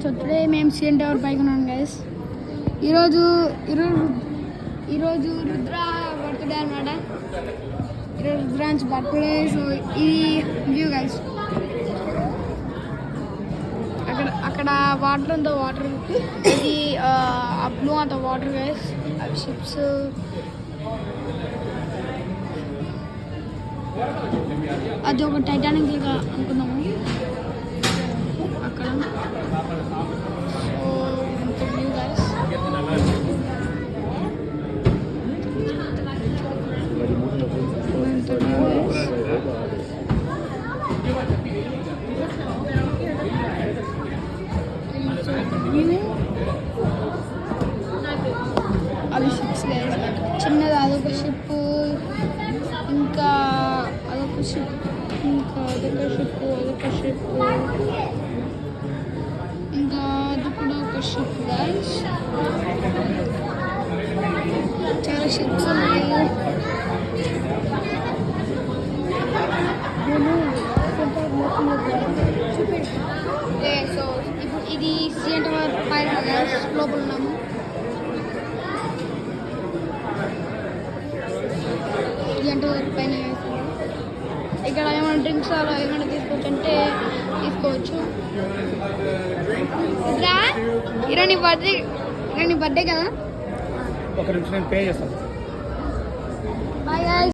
So today మేము సీఎన్ tower పైకి ఉన్నాం గైస్. ఈరోజు రుద్ర బర్త్డే అనమాట. ఈరోజు రుద్రాంచ్ బర్త్డే. సో ఈ వ్యూ గైస్, అక్కడ వాటర్ ఉందో వాటర్, ఇది బ్లూ అంత వాటర్ గైస్, అవి షిప్స్. అది ఒక టైటానిక్ లాగా అనుకున్నాము అక్కడ. సో ఇంత వ్యూ గైస్. అవి షిప్స్ గైస్, చిన్నది అదొక షిప్, ఇంకా అదొక షిప్, ఇంకా అదొక షిప్, ఇంకా అది కూడా ఒక షిప్ గైస్. చాలా షిప్స్ ఉన్నాయి. సో ఇప్పుడు ఇది సీఎన్ టవర్ పైన గైస్, లోపల ఉన్నాము. సీఎన్ టవర్ పైన ఇక్కడ ఏమైనా డ్రింక్స్ అలా ఏమైనా తీసుకోవచ్చు అంటే తీసుకోవచ్చు. ఈరోజు నీ బర్త్డే కదా, ఒక నిమిషం నేను పే చేస్తాను. బాయ్.